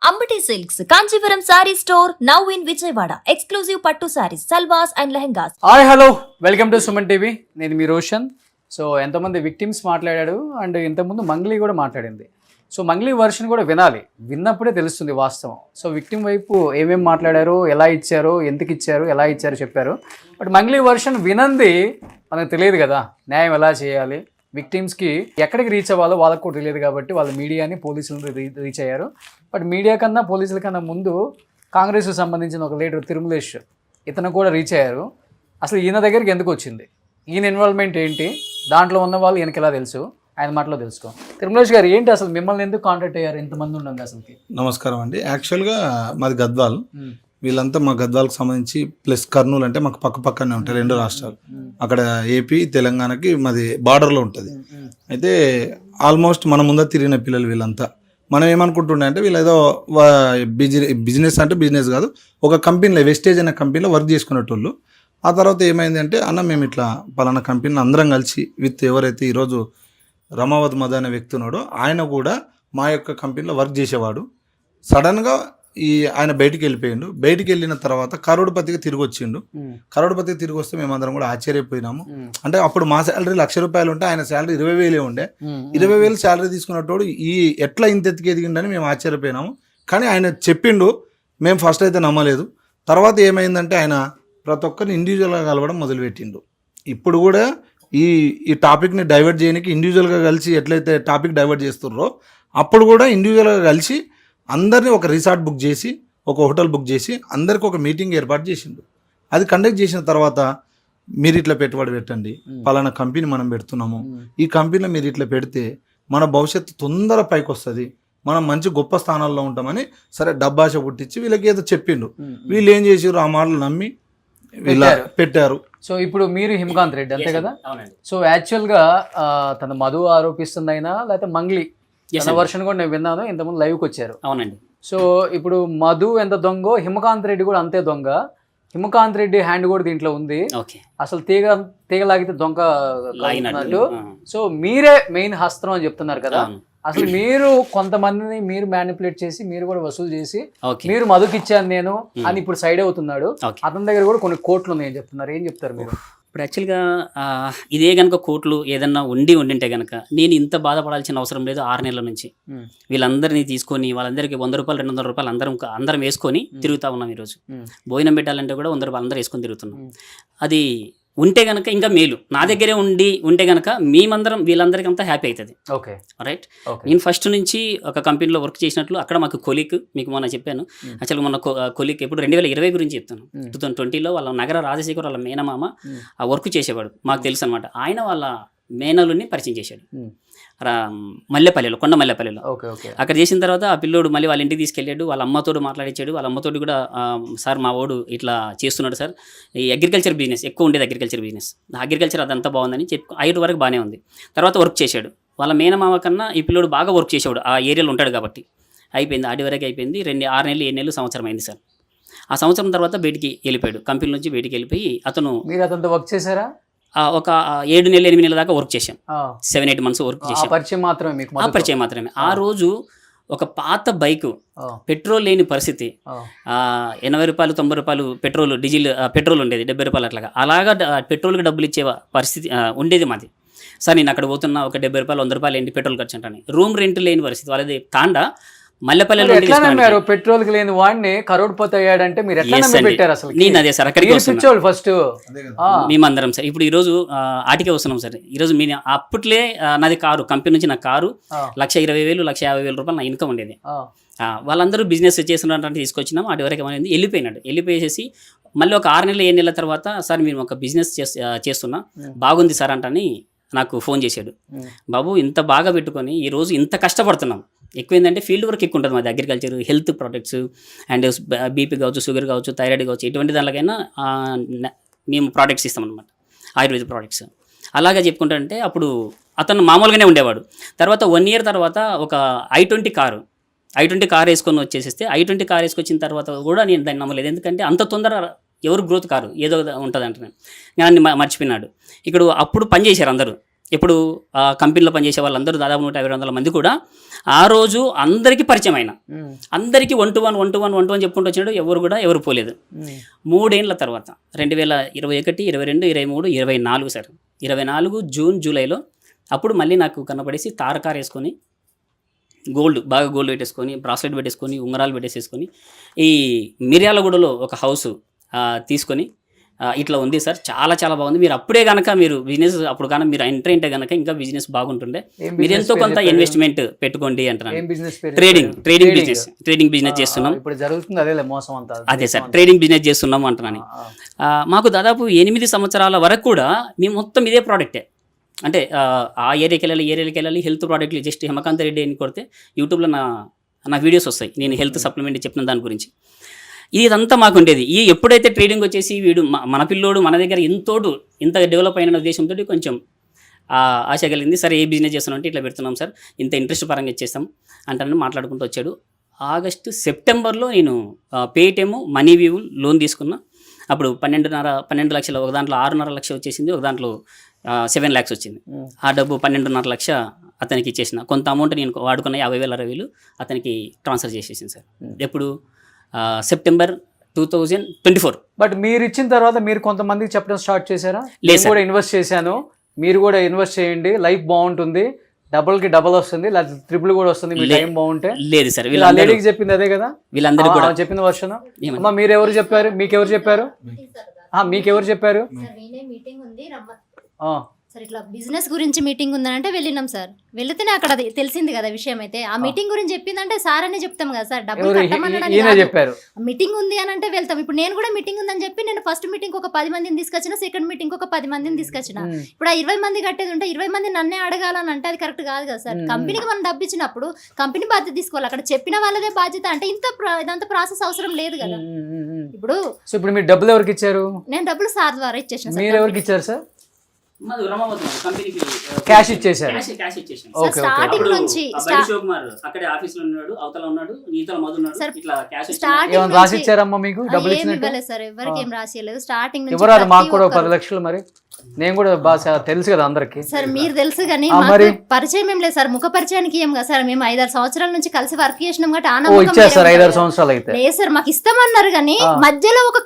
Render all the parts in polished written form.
Ambati silks Kanchipuram sari store now in Vijayawada. Exclusive పట్టు saris, salwars and lehengas. Hi hello, welcome to Suman TV. నేను మీ Roshan. So ఎంతమంది విక్టిమ్స్ మాట్లాడాడు అండ్ ఇంతకుముందు మంగ్లీ కూడా మాట్లాడింది. సో మంగ్లీ వర్షన్ కూడా వినాలి, విన్నప్పుడే తెలుస్తుంది వాస్తవం. సో విక్టిమ్ వైపు ఏమేమి మాట్లాడారు, ఎలా ఇచ్చారు, ఎందుకు ఇచ్చారు, ఎలా ఇచ్చారు చెప్పారు. బట్ మంగ్లీ వర్షన్ వినంది మనకు తెలియదు కదా, న్యాయం ఎలా చేయాలి, విక్టిమ్స్కి ఎక్కడికి రీచ్ అవ్వాలో వాళ్ళకు కూడా తెలియదు. కాబట్టి వాళ్ళు మీడియాని, పోలీసులను రీచ్ అయ్యారు. బట్ మీడియా కన్నా, పోలీసుల కన్నా ముందు కాంగ్రెస్కు సంబంధించిన ఒక లీడర్ తిరుమలేష్, ఇతను కూడా రీచ్ అయ్యారు. అసలు ఈయన దగ్గరికి ఎందుకు వచ్చింది, ఈయన ఇన్వాల్వ్మెంట్ ఏంటి, దాంట్లో ఉన్న వాళ్ళు ఈయనకి ఎలా తెలుసు, ఆయన మాటలో తెలుసుకో. తిరుమలేష్ గారు, ఏంటి అసలు మిమ్మల్ని ఎందుకు కాంటాక్ట్ అయ్యారు, ఇంతమంది ఉండగా అసలుకి? నమస్కారం అండి. యాక్చువల్గా మాది గద్వాల్. వీళ్ళంతా మా గద్వాలకు సంబంధించి ప్లస్ కర్నూలు అంటే మాకు పక్కనే ఉంటాయి రెండు రాష్ట్రాలు. అక్కడ ఏపీ తెలంగాణకి మాది బార్డర్లో ఉంటుంది. అయితే ఆల్మోస్ట్ మన ముందర తిరిగిన పిల్లలు వీళ్ళంతా. మనం ఏమనుకుంటుండే అంటే వీళ్ళు ఏదో బిజినెస్ అంటే బిజినెస్ కాదు, ఒక కంపెనీలో వెస్టేజ్ అనే కంపెనీలో వర్క్ చేసుకునేటోళ్ళు. ఆ తర్వాత ఏమైంది అంటే, అన్న మేము ఇట్లా పలానా కంపెనీలో అందరం కలిసి విత్ ఎవరైతే ఈరోజు రమావత్ మద అనే వ్యక్తి ఉన్నాడో ఆయన కూడా మా యొక్క కంపెనీలో వర్క్ చేసేవాడు. సడన్గా ఆయన బయటికి వెళ్ళిపోయిండు. బయటికి వెళ్ళిన తర్వాత కరోడ్పతికి తిరిగి వచ్చిండు. కరోడ్పతికి తిరిగి వస్తే మేమందరం కూడా ఆశ్చర్యపోయినాము. అంటే అప్పుడు మా శాలరీ ₹1,00,000 ఉంటే ఆయన శాలరీ 20,000 ఉండే. 20,000 శాలరీ తీసుకున్నట్టు ఎట్లా ఇంత ఎత్తుకు ఎదిగిండని మేము ఆశ్చర్యపోయినాము. కానీ ఆయన చెప్పిండు, మేము ఫస్ట్ అయితే నమ్మలేదు. తర్వాత ఏమైందంటే ఆయన ప్రతి ఒక్కరిని ఇండివిజువల్గా కలవడం మొదలుపెట్టిండు. ఇప్పుడు కూడా ఈ టాపిక్ని డైవర్ట్ చేయడానికి ఇండివిజువల్గా కలిసి ఎట్లయితే టాపిక్ డైవర్ట్ చేస్తున్నారో అప్పుడు కూడా ఇండివిజువల్గా కలిసి అందరినీ ఒక రిసార్ట్ బుక్ చేసి, ఒక హోటల్ బుక్ చేసి అందరికి ఒక మీటింగ్ ఏర్పాటు చేసిండు. అది కండక్ట్ చేసిన తర్వాత, మీరు ఇట్లా పెట్టుబడి పెట్టండి, పలానా కంపెనీ మనం పెడుతున్నాము, ఈ కంపెనీలో మీరు ఇట్లా పెడితే మన భవిష్యత్తు తొందర పైకి వస్తుంది, మనం మంచి గొప్ప స్థానాల్లో ఉంటామని సరే డబ్బాష పుట్టించి వీళ్ళకి ఏదో చెప్పిండు. వీళ్ళు ఏం చేసారు, ఆ మాటలు నమ్మి వీళ్ళ పెట్టారు. సో ఇప్పుడు మీరు హిమకాంత్ రెడ్డి అంతే కదా? సో యాక్చువల్గా తన మధు ఆరోపిస్తుంది అయినా, లేకపోతే మంగ్లీ వర్షన్ కూడా నేను విన్నాను, ఇంతకుముందు లైవ్కి వచ్చారు. అవునండి. సో ఇప్పుడు మధు ఎంత దొంగో హిమకాంత్ రెడ్డి కూడా అంతే దొంగ. హిమకాంత్ రెడ్డి హ్యాండ్ కూడా దీంట్లో ఉంది. అసలు తీగ లాగితే దొంగ లాగినట్టు. సో మీరే మెయిన్ హస్త్రం అని చెప్తున్నారు కదా. అసలు మీరు కొంతమందిని మీరు మ్యానిపులేట్ చేసి, మీరు కూడా వసూలు చేసి, మీరు మధుకి ఇచ్చాను నేను అని ఇప్పుడు సైడ్ అవుతున్నాడు. అతని దగ్గర కూడా కొన్ని కోట్లు ఉన్నాయని చెప్తున్నారు. ఏం చెప్తారు మీరు? ఇప్పుడు యాక్చువల్గా ఇదే కనుక కోట్లు ఏదన్నా ఉండింటే కనుక నేను ఇంత బాధపడాల్సిన అవసరం లేదు. 6 నెలల నుంచి వీళ్ళందరినీ తీసుకొని వాళ్ళందరికీ ₹100, ₹200 అందరం వేసుకొని తిరుగుతూ ఉన్నాం. ఈరోజు భోజనం పెట్టాలంటే కూడా ₹100 అందరూ వేసుకొని తిరుగుతున్నాం. అది ఉంటే కనుక ఇంకా మేలు. నా దగ్గరే ఉంటే కనుక మేమందరం వీళ్ళందరికీ అంతా హ్యాపీ అవుతుంది. Okay, right. నేను ఫస్ట్ నుంచి ఒక కంపెనీలో వర్క్ చేసినట్లు అక్కడ మాకు కొలీక్, మీకు మొన్న చెప్పాను. యాక్చువల్గా మొన్న కొలీక్ ఇప్పుడు 2020 గురించి చెప్తాను. 2020లో వాళ్ళ నగర రాజశేఖర్ వాళ్ళ మేనమామ ఆ వర్క్ చేసేవాడు, మాకు తెలుసు అనమాట. ఆయన వాళ్ళ మేనలుని పరిచయం చేశాడు మల్లెపల్లిలో, కొండ మల్లెపల్లిలో. అక్కడ చేసిన తర్వాత ఆ పిల్లోడు మళ్ళీ వాళ్ళ ఇంటికి తీసుకెళ్ళాడు. వాళ్ళ అమ్మతోడు మాట్లాడించాడు. వాళ్ళ అమ్మతోడు కూడా, సార్ మా వాడు ఇట్లా చేస్తున్నాడు సార్, ఈ అగ్రికల్చర్ బిజినెస్ ఎక్కువ ఉండేది, అగ్రికల్చర్ అదంతా బాగుందని చెప్పి 5 వరకు బాగానే ఉంది. తర్వాత వర్క్ చేశాడు. వాళ్ళ మేనమామ కన్నా ఈ పిల్లోడు బాగా వర్క్ చేసేవాడు, ఆ ఏరియాలో ఉంటాడు కాబట్టి. అయిపోయింది, 6 వరకు అయిపోయింది. 6 నెలలు 7 నెలలు సంవత్సరం అయింది సార్. ఆ సంవత్సరం తర్వాత బయటికి వెళ్ళిపోయాడు, కంపెనీ నుంచి బయటికి వెళ్ళిపోయి అతను. మీరు అతనితో వర్క్ చేశారా? ఒక 7 నెలలు 8 నెలల దాకా వర్క్ చేశాం. 7-8 మంత్స్ వర్క్ చేశాం. పరిచయం మాత్రమే. ఆ రోజు ఒక పాత బైక్, పెట్రోల్ లేని పరిస్థితి, ₹80, ₹90 పెట్రోల్, డీజిల్ పెట్రోల్ ఉండేది, ₹70 అలాగా పెట్రోల్కి డబ్బులు ఇచ్చే పరిస్థితి ఉండేది మాది. సార్ నేను అక్కడ పోతున్నా, ఒక ₹70, ₹100 ఏంటి పెట్రోల్ ఖర్చు అంటాను. రూమ్ రెంట్ లేని పరిస్థితి వాళ్ళది. తాండా మల్లెపల్లిలో పెట్రోల్ లేని వాడిని కరోడ్పతి అయ్యాడంటే మీరు పెట్టారు అసలు? నేను అదే సార్, అక్కడికి ఫస్ట్ మేమందరం సార్. ఇప్పుడు ఈరోజు ఆటికే వస్తున్నాం సార్. ఈరోజు మీ అప్పట్లే నాది కారు, కంపెనీ నుంచి నా కారు ₹1,20,000, ₹150,000 నా ఇన్కమ్ ఉండేది. వాళ్ళందరూ బిజినెస్ చేస్తున్నట్టు తీసుకొచ్చినాం. అటు వరకు ఏమైంది, వెళ్ళిపోయేసి మళ్ళీ ఒక 6 నెలలు 7 నెలల తర్వాత, సార్ మీరు ఒక బిజినెస్ చేస్తున్నా బాగుంది సార్ అంటని నాకు ఫోన్ చేశాడు. బాబు ఇంత బాగా పెట్టుకొని ఈరోజు ఇంత కష్టపడుతున్నాం, ఎక్కువ ఏంటంటే ఫీల్డ్ వర్క్ ఎక్కువ ఉంటుంది మాది, agriculture, health products and BP కావచ్చు, షుగర్ కావచ్చు, థైరాయిడ్ కావచ్చు, ఎటువంటి దానికైనా మేము ప్రోడక్ట్స్ ఇస్తాం అనమాట, ఆయుర్వేద ప్రోడక్ట్స్. అలాగే చెప్పుకుంటే అప్పుడు అతను మామూలుగానే ఉండేవాడు. తర్వాత 1 year తర్వాత ఒక i20 కారు వేసుకొని వచ్చేసేస్తే, i20 కారు వేసుకొచ్చిన తర్వాత కూడా నేను దాన్ని నమ్మలేదు. ఎందుకంటే అంత తొందర ఎవరు గ్రోత్ కారు, ఏదో ఉంటుంది అంటున్నాను. నేను మర్చిపోయినాడు. ఇక్కడ అప్పుడు పని చేశారు అందరూ, ఇప్పుడు ఆ కంపెనీలో పనిచేసే వాళ్ళందరూ దాదాపు 150-200 మంది కూడా ఆ రోజు అందరికీ పరిచయం అయిన, అందరికీ 1-1 చెప్పుకుంటూ వచ్చినాడు. ఎవరు పోలేదు. 3 ఏళ్ల తర్వాత 2021, 22, 23, 24 సార్, 24 జూన్ జూలైలో అప్పుడు మళ్ళీ నాకు కనపడేసి తారకారు వేసుకొని బాగా గోల్డ్ పెట్టేసుకొని, బ్రాస్లెట్ పెట్టేసుకొని, ఉంగరాలు పెట్టేసేసుకొని ఈ మిర్యాలగూడలో ఒక హౌస్ తీసుకొని ఇట్లా ఉంది సార్. చాలా చాలా బాగుంది. మీరు అప్పుడే కనుక మీరు బిజినెస్ అప్పుడు కనుక మీరు ఎంటర్ అయితే కనుక ఇంకా బిజినెస్ బాగుంటుండే. మీరు ఎంతో కొంత ఇన్వెస్ట్మెంట్ పెట్టుకోండి అంటున్నాను. ట్రేడింగ్ బిజినెస్ చేస్తున్నాం. ఇప్పుడు జరుగుతుంది అదే మోసం అంతా. అదే సార్, ట్రేడింగ్ బిజినెస్ చేస్తున్నాం అంటున్నాను. మాకు దాదాపు 8 సంవత్సరాల వరకు కూడా మేము మొత్తం ఇదే ప్రోడక్టే. అంటే ఆ ఏరియాకి వెళ్ళాలి హెల్త్ ప్రోడక్ట్లు. జస్ట్ హేమకాంత్ రెడ్డి అని కొడితే యూట్యూబ్లో నా వీడియోస్ వస్తాయి, నేను హెల్త్ సప్లిమెంట్ చెప్పిన దాని గురించి. ఇదంతా మాకు ఉండేది. ఎప్పుడైతే ట్రేడింగ్ వచ్చేసి వీడు మన పిల్లోడు మన దగ్గర ఇంత డెవలప్ అయిన ఉద్దేశంతో కొంచెం ఆశ కలిగింది. సరే ఏ బిజినెస్ చేస్తున్నాం అంటే ఇట్లా పెడుతున్నాం సార్, ఇంత ఇంట్రెస్ట్ పరంగా ఇచ్చేస్తాం అంటే మాట్లాడుకుంటూ వచ్చాడు. ఆగస్టు సెప్టెంబర్లో నేను పేటిఎం మనీ వ్యూ లోన్ తీసుకున్నా. అప్పుడు 12 లక్షలు, ఒక దాంట్లో 6.5 లక్షలు వచ్చేసింది, ఒక దాంట్లో 7 lakhs వచ్చింది. ఆ డబ్బు 12.5 లక్ష అతనికి ఇచ్చేసిన. కొంత అమౌంట్ నేను వాడుకున్న 50,000-60,000 అతనికి ట్రాన్స్ఫర్ చేసేసింది సార్. ఎప్పుడు సెప్టెంబర్ 2024. బట్ మీరు ఇచ్చిన తర్వాత మీరు కొంతమందికి చెప్పడం స్టార్ట్ చేశారా? లేదు సార్, కూడా ఇన్వెస్ట్ చేశాను, మీరు కూడా ఇన్వెస్ట్ చేయండి, లైఫ్ బాగుంటుంది, డబుల్కి డబల్ వస్తుంది, లేదా ట్రిపుల్ కూడా వస్తుంది, మీ టైం బాగుంటే. లేదు సార్, లేడీకి చెప్పింది అదే కదా, వీళ్ళందరూ కూడా చెప్పిన వర్షన్. అమ్మా మీరు ఎవరు చెప్పారు? మీకెవరు చెప్పారు? మీకెవరు చెప్పారు? సార్ ఇట్లా బిజినెస్ గురించి మీటింగ్ ఉందనంటే వెళ్ళినాం సార్. వెళితేనే అక్కడ తెలిసింది కదా విషయం. అయితే ఆ మీటింగ్ గురించి చెప్పిందంటే సార్ అనే చెప్తాం కదా సార్, డబ్బులు కట్టమన్నాడు. చెప్పారు మీటింగ్ ఉంది అని అంటే వెళ్తాం. ఇప్పుడు నేను కూడా మీటింగ్ ఉందని చెప్పి నేను ఫస్ట్ మీటింగ్ ఒక 10 మందిని తీసుకొచ్చిన, సెకండ్ మీటింగ్ ఒక 10 మందిని తీసుకొచ్చిన. ఇప్పుడు ఆ 20 మంది కట్టేది ఉంటే 20 మంది నన్నే అడగాలని అంటే అది కరెక్ట్ కాదు కదా సార్. కంపెనీకి మనం డబ్బు ఇచ్చినప్పుడు కంపెనీ బాధ్యత తీసుకోవాలి. అక్కడ చెప్పిన వాళ్ళదే బాధ్యత అంటే ఇదంతా ప్రాసెస్ అవసరం లేదు కదా. ఇప్పుడు మీరు డబ్బులు ఎవరికి ఇచ్చారు? నేను డబ్బులు సార్ ద్వారా ఇచ్చేసిన. మీరు ఎవరికి ఇచ్చారు సార్? క్యాష్ ఇచ్చేసారు. స్టార్టింగ్ నుంచి రాసిచ్చారమ్మా మీకు డబ్బులు ఇచ్చినట్టు? సార్ ఎవరికి ఏం రాసియలేదు. స్టార్టింగ్ నుంచి ఎవరు మాకు కూడా 10 లక్షలు. మరి నేను కూడా బాగా తెలుసు కదా అందరికి. సార్ మీరు తెలుసు కానీ పరిచయం ఏం లేదు సార్. ముఖ పరిచయానికి ఏం కదా సార్. మేము 5-6 సంవత్సరాల నుంచి కలిసి వర్క్ చేసినాం కాబట్టి ఇచ్చారు 5-6 సంవత్సరాలు అయితే లేదు సార్. మాకు ఇస్తామన్నారు కానీ మధ్యలో ఒక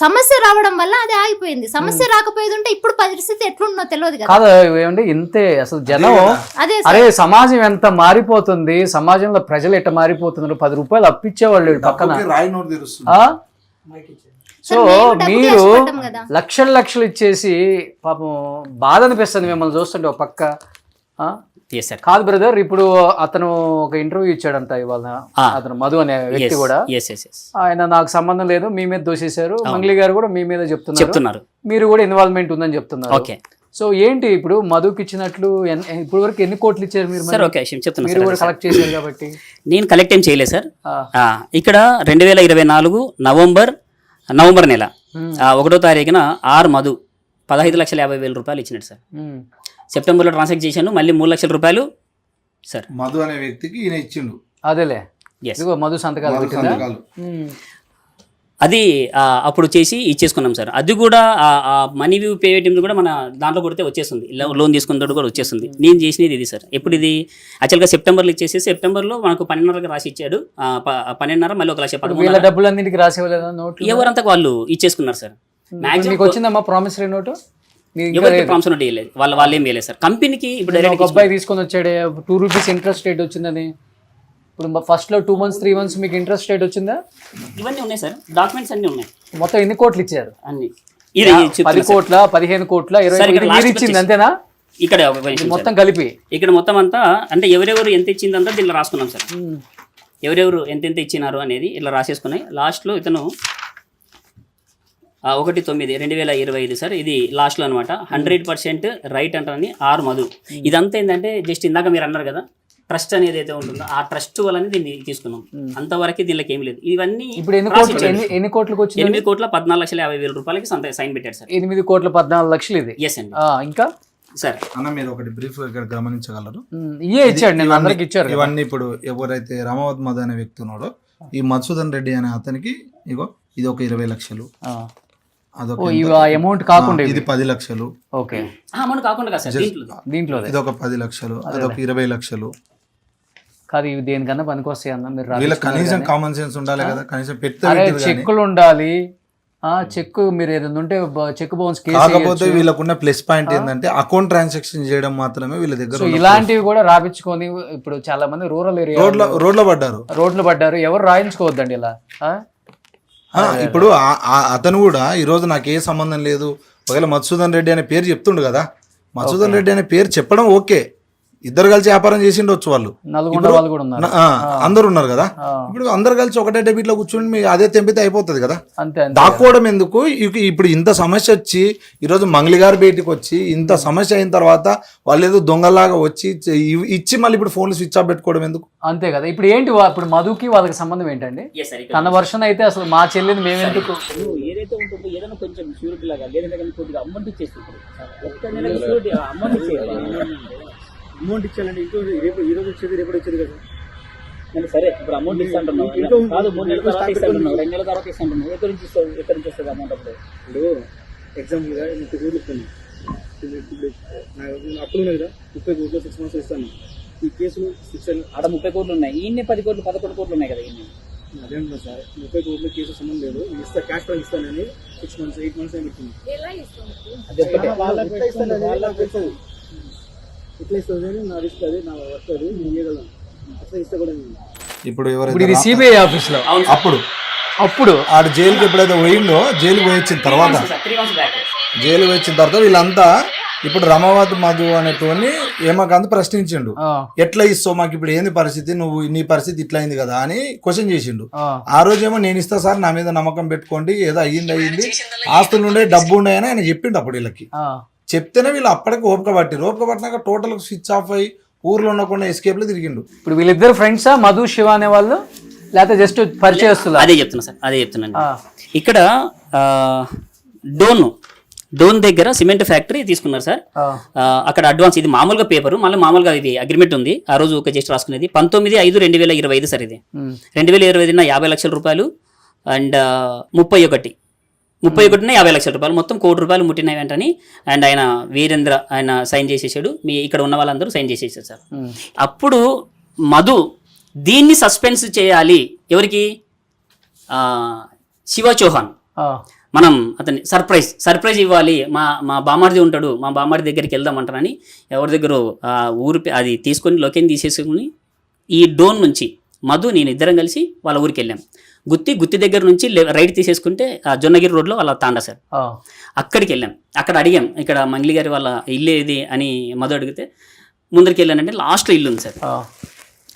సమస్య రావడం వల్ల అది ఆగిపోయింది. సమస్య రాకపోయేది ఉంటే ఇప్పుడు పరిస్థితి ఎట్లుందో తెలియదు కదా. ఏమండి ఇంతే అసలు జనం. అరే సమాజం ఎంత మారిపోతుంది, సమాజంలో ప్రజలు ఎట్ట మారిపోతున్నారు. 10 రూపాయలు అప్పిచ్చేవాళ్ళు పక్కన. సో మీరు లక్షలు ఇచ్చేసి పాపం బాధ అనిపిస్తుంది మిమ్మల్ని చూస్తుంటే ఒక పక్క. కాదు బ్రదర్, ఇప్పుడు అతను ఒక ఇంటర్వ్యూ ఇచ్చాడంట ఇవాళ, అతను మధు అనే వ్యక్తి కూడా. ఆయన నాకు సంబంధం లేదు, మీ మీద దోషేశారు. మంగ్లీ గారు కూడా మీ మీద చెప్తున్నారు, మీరు కూడా ఇన్వాల్వ్మెంట్ ఉందని చెప్తున్నారు. సో ఏంటి ఇప్పుడు మధుకి ఇచ్చినట్లు ఇప్పుడు వరకు ఎన్ని కోట్లు ఇచ్చారు మీరు? మీరు కూడా కలెక్ట్ చేశారు కాబట్టి. నేను కలెక్ట్ ఏం చేయలేదు సార్. ఇక్కడ 2024 నవంబర్ నెల 1వ తారీఖున మధు 15,50,000 రూపాయలు ఇచ్చినట్టు సార్. సెప్టెంబర్లో ట్రాన్సాక్ట్ చేశాను, మళ్ళీ 3 లక్షల రూపాయలు సార్ మధు అనే వ్యక్తికి ఈయన ఇచ్చిండు. అదేలే మధు సంతకాలు. అది అప్పుడు చేసి ఇచ్చేసుకున్నాం సార్. అది కూడా మనీ వ్యూ పేటిఎం కూడా మన దాంట్లో కొడితే వచ్చేస్తుంది, లోన్ తీసుకున్న కూడా వచ్చేస్తుంది. నేను చేసినది ఇది సార్. ఎప్పుడు ఇది యాక్చువల్గా సెప్టెంబర్లో ఇచ్చేసి సెప్టెంబర్లో మనకు 12.5 రాసి ఇచ్చాడు. 12.5 మళ్ళీ 1,13,000 డబ్బులు అన్నింటికి రాసేవాళ్ళ నోట్లు ఎవరంతా వాళ్ళు ఇచ్చేసుకున్నారు సార్. మీకు వచ్చిందమ్మా ప్రామిసరీ నోటు? ఎవరికి ప్రామిసరీ నోట్ ఇవ్వలేదు, వాళ్ళు ఏం ఇవ్వలేదు సార్. కంపెనీకి ఇప్పుడు డైరెక్ట్ అబ్బాయి తీసుకొని వచ్చాడే 2 రూపీస్ ఇంట్రెస్ట్ రేట్ వచ్చిందని. ఇప్పుడు ఫస్ట్ లో 2 months 3 months మీకు ఇంట్రెస్ట్ రేట్ వచ్చిందా? ఇవన్నీ ఉన్నాయి సార్, డాక్యుమెంట్స్ అన్ని ఉన్నాయి. మొత్తం ఎన్ని కోట్లు ఇచ్చారు? అన్ని 10 కోట్ల 15 కోట్ల 20 ఇచ్చింది అంతేనా? ఇక్కడ మొత్తం కలిపి ఇక్కడ మొత్తం అంతా అంటే ఎవరెవరు ఎంత ఇచ్చిందంతా దీనిలో రాసుకున్నాం సార్. ఎవరెవరు ఎంతెంత ఇచ్చినారు అనేది ఇట్లా రాసేసుకున్నాయి. లాస్ట్లో ఇతను 1/9/2025 సార్. ఇది లాస్ట్లో అనమాట. 100% రైట్ అంటారని మధు. ఇదంతా ఏంటంటే జస్ట్ ఇందాక మీరు అన్నారు కదా ట్రస్ట్ అనేది అయితే ఉంటుందో ఆ ట్రస్ట్ వల్ల దీన్ని తీసుకున్నాం. అంతవరకు దీనికి ఏం లేదు. ఇవన్నీ ఇప్పుడు ఎన్ని కోట్లకు వచ్చింది? 8,14,50,000 రూపాయలకి సైన్ పెట్టారు సార్. 8,14,00,000 ఇది. ఎస్ అండి. ఇంకా సార్ అన్న మీరు ఒకటి బ్రీఫ్ ఇక్కడ గమనించగలరు. ఇచ్చాడు, నేను అందరికి ఇచ్చారు ఇవన్నీ. ఇప్పుడు ఎవరైతే రామావత్ మధు అనే వ్యక్తి ఉన్నాడో ఈ మధుసూదన్ రెడ్డి అనే అతనికి ఇగో ఇది ఒక 20 లక్షలు, అదొక ఓ ఇవి అమౌంట్ కాకుండా ఇది 10 లక్షలు, ఓకే అమౌంట్ కాకుండా కదా సార్ దీంట్లో దీంట్లో ఇది ఒక 10 లక్షలు, అదొక 20 లక్షలు. కాదు ఇవి దేనికన్నా పనికొస్తాయి అన్న మీరు వీళ్ళకి కనీసం కామన్ సెన్స్ ఉండాలి కదా, కనీసం పెడితే అరే పెట్టేది కానీ. చెక్కులు ఉండాలి, చెక్ మీరు ఏదైనా ఉంటే చెక్ బౌన్స్ కేసు కాకపోతే వీళ్ళకున్న ప్లస్ పాయింట్ ఏంటంటే అకౌంట్ ట్రాన్సాక్షన్ చేయడం మాత్రమే వీళ్ళ దగ్గర సో ఇలాంటివి కూడా రాపించుకొని ఇప్పుడు చాలా మంది రూరల్ ఏరియా రోడ్లో పడ్డారు. రోడ్లు పడ్డారు, ఎవరు రాయించుకోవద్దండి ఇలా. ఇప్పుడు అతను కూడా ఈ రోజు నాకు ఏ సంబంధం లేదు, ఒకవేళ మధుసూదన్ రెడ్డి అనే పేరు చెప్తుండు కదా, మధుసూదన్ రెడ్డి అనే పేరు చెప్పడం ఓకే, ఇద్దరు కలిసి వ్యాపారం చేసిండొచ్చు వాళ్ళు, నల్గొండ వాళ్ళు కూడా ఉన్నారు, అందరు ఉన్నారు కదా. ఇప్పుడు అందరు కలిసి ఒకటే డెబిట్ లో కూర్చొని మీకు అదే తెంపితే అయిపోతుంది కదా, అంతే అంతే. దాక్కోవడం ఎందుకు? ఇప్పుడు ఇంత సమస్య వచ్చి ఈరోజు మంగళి గారు బయటికి వచ్చి ఇంత సమస్య అయిన తర్వాత వాళ్ళు ఏదో దొంగలాగా వచ్చి ఇచ్చి మళ్ళీ ఇప్పుడు ఫోన్లు స్విచ్ ఆఫ్ పెట్టుకోవడం ఎందుకు? అంతే కదా. ఇప్పుడు ఏంటి ఇప్పుడు మధుకి వాళ్ళకి సంబంధం ఏంటండి? తన వర్షన్ అయితే అసలు మా చెల్లిని మేమెందుకు ఏదైతే ఉంటుందో ఏదైనా కొంచెం షూరిటీ లాగా లేదంటే కానీ కొద్దిగా అమౌంట్ ఇచ్చేస్తుంది. ఒక్క నెలకి షూరిటీ అమౌంట్ ఇచ్చేయాలి. అమౌంట్ ఇచ్చానంటే ఇంకో రేపు ఈ రోజు వచ్చేది రేపు వచ్చేది కదా. అంటే సరే ఇప్పుడు అమౌంట్ ఇస్తాంటున్నావు కాదు, 3 నెలల తర్వాత ఇస్తాంటున్నావు, 2 నెలల తర్వాత ఇస్తాంటున్నావు, ఎక్కడి నుంచి వస్తుంది అమౌంట్? అప్పుడు ఇప్పుడు ఎగ్జాంపుల్గా 30 కోట్లు ఇస్తాను, నా అప్పులు ఉన్నాయి కదా, 30 కోట్లు 6 months ఇస్తాను. ఈ కేసులు 6 ఆడ 30 కోట్లు ఉన్నాయి, ఈయన 10 కోట్లు 11 కోట్లు ఉన్నాయి కదా. ఈయన అదేంటున్నా సార్, 30 కోట్లు కేసు సంబంధం లేదు, ఇస్తా క్యాష్ పై ఇస్తానని 6 months 8 months అని పెట్టింది. అది ఒక్కటే. వాళ్ళకి ఎట్లా ఇస్తుంది అని నా రిస్క్, అది నా వర్క్, అది నేను ఇవ్వగలను, అట్లా ఇస్తా కూడా నేను. ఇప్పుడు ఇప్పుడు ఇది సిబిఐ ఆఫీస్ లో అప్పుడు ఆడు జైలుకి ఎప్పుడైతే పోయిందో, జైలుకి పోయించిన తర్వాత 3 months బ్యాక్ జైలు వచ్చిన తర్వాత వీళ్ళంతా ఇప్పుడు రమావత్ మధు అనేటోని ఏమకాంత ప్రశ్నించిండు, ఎట్లా ఇస్తావు మాకు ఇప్పుడు ఏంది పరిస్థితి, నువ్వు నీ పరిస్థితి ఇట్లా అయింది కదా అని క్వశ్చన్ చేసిండు. ఆ రోజేమో నేను ఇస్తా సార్, నా మీద నమ్మకం పెట్టుకోండి, ఏదో అయ్యింది, ఆస్తులు ఉండే డబ్బు ఉండే అని ఆయన చెప్పిండు. అప్పుడు వీళ్ళకి చెప్తేనే వీళ్ళు అప్పటికి ఓపిక పట్టినాక టోటల్ స్విచ్ ఆఫ్ అయ్యి ఊర్లో ఉండకుండా ఎస్కేప్ లో తిరిగిండు. ఇప్పుడు వీళ్ళిద్దరు ఫ్రెండ్సా మధు శివ అనే వాళ్ళు, లేకపోతే జస్ట్ పరిచయస్తులు? అదే చెప్తున్నా సార్, అదే చెప్తున్నాను. ఇక్కడ డోన్ దగ్గర సిమెంట్ ఫ్యాక్టరీ తీసుకున్నారు సార్. అక్కడ అడ్వాన్స్, ఇది మామూలుగా పేపర్, మళ్ళీ మామూలుగా ఇది అగ్రిమెంట్ ఉంది. ఆ రోజు ఒక జస్ట్ రాసుకునేది 19/5/2025 సార్. ఇది 2025 50 లక్షల రూపాయలు అండ్ 31 50 లక్షల రూపాయలు, మొత్తం ₹1 కోటి ముట్టినవి వెంటని. అండ్ ఆయన వీరేంద్ర ఆయన సైన్ చేసేసాడు, మీ ఇక్కడ ఉన్న వాళ్ళందరూ సైన్ చేసేసారు సార్. అప్పుడు మధు దీన్ని సస్పెన్స్ చేయాలి, ఎవరికి? శివ చౌహాన్. మనం అతన్ని సర్ప్రైజ్ ఇవ్వాలి, మా బామార్ది ఉంటాడు, మా బామార్ది దగ్గరికి వెళ్దామంటారని ఎవరి దగ్గర ఊరు అది తీసుకొని లొకేషన్ తీసేసుకుని ఈ డోన్ నుంచి మధు నేను ఇద్దరం కలిసి వాళ్ళ ఊరికి వెళ్ళాం. గుత్తి దగ్గర నుంచి రైట్ తీసేసుకుంటే జొన్నగిరి రోడ్లో వాళ్ళ తాండా సార్. అక్కడికి వెళ్ళాం, అక్కడ అడిగాం ఇక్కడ మంగళి గారి వాళ్ళ ఇల్లు ఏది అని మధు అడిగితే ముందరికి వెళ్ళానంటే లాస్ట్లో ఇల్లు ఉంది సార్.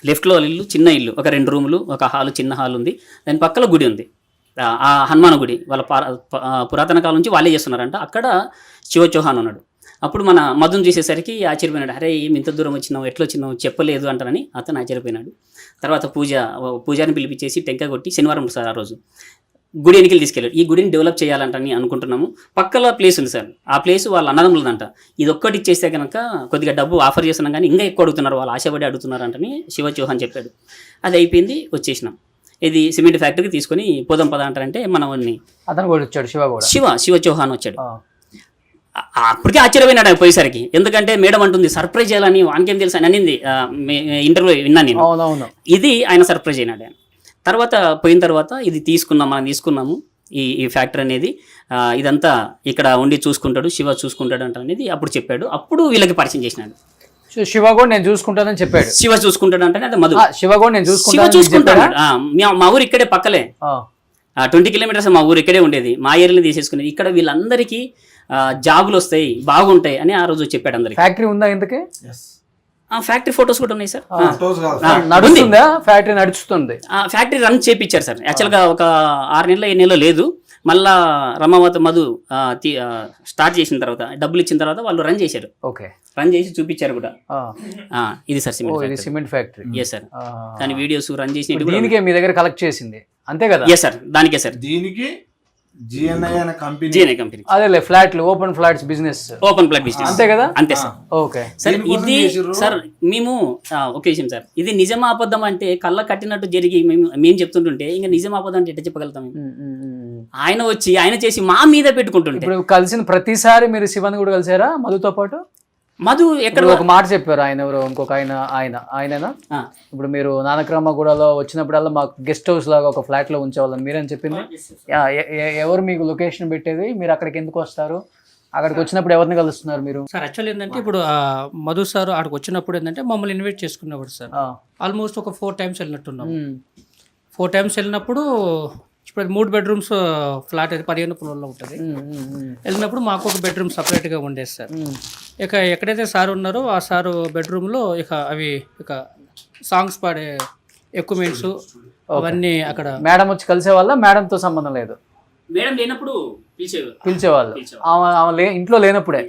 లెఫ్ట్లో ఇల్లు, చిన్న ఇల్లు, ఒక 2 రూములు, ఒక హాలు, చిన్న హాల్ ఉంది. దాని పక్కన గుడి ఉంది, ఆ హనుమాన్ గుడి. వాళ్ళ పురాతన కాలం నుంచి వాళ్ళే చేస్తున్నారంట. అక్కడ శివ చౌహాన్ ఉన్నాడు. అప్పుడు మన మధుని చూసేసరికి ఆశ్చర్యపోయినాడు, అరే ఏమి ఇంత దూరం వచ్చినావు, ఎట్లా వచ్చినావు చెప్పలేదు అంటారని అతను ఆశ్చర్యపోయినాడు. తర్వాత పూజారిని పిలిపించేసి టెంకాయ కొట్టి, శనివారం సార్ ఆ రోజు గుడి ఎన్నికలు తీసుకెళ్ళాడు. ఈ గుడిని డెవలప్ చేయాలంటని అనుకుంటున్నాము, పక్కల ప్లేస్ ఉంది సార్, ఆ ప్లేస్ వాళ్ళ అన్నదమ్ములదంట. ఇది ఒక్కటి ఇచ్చేస్తే కనుక కొద్దిగా డబ్బు ఆఫర్ చేస్తున్నాం కానీ ఇంకా ఎక్కువ అడుగుతున్నారు, వాళ్ళు ఆశపడి అడుగుతున్నారంటని శివ చౌహాన్ చెప్పాడు. అది అయిపోయింది, వచ్చేసినాం. ఇది సిమెంట్ ఫ్యాక్టరీకి తీసుకొని పోదాం పద అంటారంటే మనవన్ని అతను కూడా వచ్చాడు, శివ చౌహాన్ వచ్చాడు. అప్పటికే ఆశ్చర్యపోయినాడు ఆయన పోయేసరికి, ఎందుకంటే మేడం అంటుంది సర్ప్రైజ్ చేయాలని, వానికేం తెలుసు అని అనింది. ఇంటర్వ్యూ విన్నాను నేను. ఇది ఆయన సర్ప్రైజ్ అయినాడు. ఆయన తర్వాత పోయిన తర్వాత ఇది మనం తీసుకున్నాము ఈ ఫ్యాక్టరీ అనేది, ఇదంతా ఇక్కడ ఉండి చూసుకుంటాడు, శివ చూసుకుంటాడు అంట అనేది అప్పుడు చెప్పాడు. అప్పుడు వీళ్ళకి పరిచయం చేసినాడు. శివ కూడా నేను చూసుకుంటానని చెప్పాడు. శివ చూసుకుంటాడు అంటే అదే మధు. శివ కూడా నేను చూసుకుంటాడు. మా ఊరు ఇక్కడే పక్కలే, 20 kilometers మా ఊరు ఇక్కడే ఉండేది. మా ఏరియాలో తీసేసుకునేది. ఇక్కడ వీళ్ళందరికీ జాబులు వస్తాయి, బాగుంటాయి అని ఆ రోజు చెప్పాడు అందరికి. ఫ్యాక్టరీ ఉందా ఇంతకీ? ఫ్యాక్టరీ ఫోటోస్ కూడా ఉన్నాయి సార్. నడుస్తుందా ఫ్యాక్టరీ? నడుస్తుంది. ఫ్యాక్టరీ రన్ చేపించారు సార్. యాక్చువల్గా ఒక 6 నెలలు 7 నెలలు లేదు. మళ్ళా రమావత్ మధు స్టార్ట్ చేసిన తర్వాత, డబ్బులు ఇచ్చిన తర్వాత వాళ్ళు రన్ చేశారు. రన్ చేసి చూపించారు కూడా. ఇది sir cement factory. Yes sir. కానీ వీడియోస్ రన్ చేసి దీనికే మీ దగ్గర కలెక్ట్ చేసింది అంతే కదా? ఎస్ సార్, దానికే సార్. దీనికి జిఎన్ఐ కంపెనీ అదేలే, ఫ్లాట్లు, ఓపెన్ ఫ్లాట్స్ బిజినెస్ అంతే కదా? అంతే సార్. Okay sir. ఇది సార్ మేము ఒక విషయం సార్, ఇది నిజం అబద్ధం అంటే కళ్ళ కట్టినట్టు జరిగి మేము చెప్తుంటుంటే ఇంకా నిజం అబద్ధం అంటే ఎట్లా చెప్పగలుగుతాం? ఆయన వచ్చి ఆయన చేసి మా మీద పెట్టుకుంటుంటే ఇప్పుడు కలిసిన ప్రతిసారి మీరు శివన్ కూడా కలిసారా మధుతో పాటు? మధు ఎక్కడ ఇప్పుడు ఒక మాట చెప్పారు ఆయన ఎవరో ఇంకొక ఆయననా ఆ. ఇప్పుడు మీరు నానక్రమగూడలో వచ్చినప్పుడల్లా మాకు గెస్ట్ హౌస్ లాగా ఒక ఫ్లాట్ లో ఉంచేవాళ్ళని మీరని చెప్పింది. ఎవరు మీకు లొకేషన్ పెట్టేది, మీరు అక్కడికి ఎందుకు వస్తారు, అక్కడికి వచ్చినప్పుడు ఎవరిని కలుస్తున్నారు మీరు? సార్ యాక్చువల్ ఏంటంటే ఇప్పుడు మధు సార్ అక్కడికి వచ్చినప్పుడు ఏంటంటే మమ్మల్ని ఇన్వైట్ చేసుకున్నప్పుడు సార్ ఆల్మోస్ట్ ఒక 4 times వెళ్ళినట్టున్నాం. 4 times వెళ్ళినప్పుడు ఇప్పుడు 3 bedrooms ఫ్లాట్ అయితే 15 ఫ్లోర్లో ఉంటుంది. వెళ్ళినప్పుడు మాకు ఒక బెడ్రూమ్ సపరేట్గా ఉండేది సార్. ఇక ఎక్కడైతే సార్ ఉన్నారో ఆ సార్ బెడ్రూమ్లో ఇక అవి ఇక సాంగ్స్ పాడే ఎక్విప్మెంట్స్ అవన్నీ అక్కడ మేడం వచ్చి కలిసే వాళ్ళ? మేడంతో సంబంధం లేదు, మేడం లేనప్పుడు పిలిచేవాళ్ళు. ఆమె ఇంట్లో లేనప్పుడే.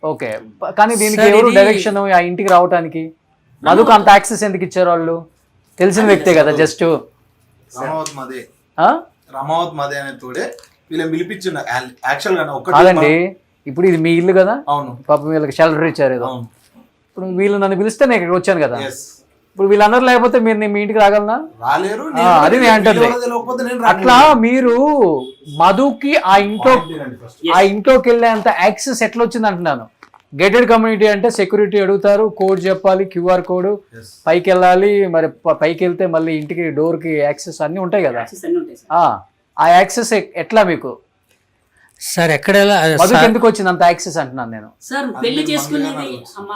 ఓకే, కానీ దీనికి సార్ ఎవరు ఇది- డైరెక్షన్ ఆ ఇంటికి రావడానికి? మధుకు అంత యాక్సెస్ ఎందుకు ఇచ్చారు వాళ్ళు? తెలిసిన వ్యక్తే కదా జస్ట్. రమావత్ మదే అనే తోడే వీళ్ళని పిలిపించిన యాక్చువల్ గా కాదండి, ఇప్పుడు ఇది మీ ఇల్లు కదా, అవును పాపం వీళ్ళకి షెల్టర్ ఇచ్చారు ఏదో. అవును ఇప్పుడు వీళ్ళు నన్ను పిలిస్తే నేను ఇక్కడికి వచ్చాను కదా. ఎస్ ఇప్పుడు వీళ్ళందరూ లేకపోతే మీరు నేను మీ ఇంటికి రాగలనా? రాలేరు. అది నేను అంటుంది. తెలియకపోతే నేను అట్లా మీరు మధుకి ఆ ఇంట్లోకి వెళ్ళేంత యాక్సెస్ ఎట్లా వచ్చింది అంటున్నాను. గేటెడ్ కమ్యూనిటీ అంటే సెక్యూరిటీ అడుగుతారు, కోడ్ చెప్పాలి, QR కోడ్, పైకి వెళ్ళాలి, మరి పైకి వెళ్తే మళ్ళీ ఇంటికి డోర్ కి యాక్సెస్ అన్ని ఉంటాయి కదా. ఆ యాక్సెస్ ఎట్లా మీకు? సార్ ఎక్కడ మధుకి ఎందుకు వచ్చింది అంత యాక్సెస్ అంటున్నాను నేను. సార్ పెళ్లి చేసుకునేది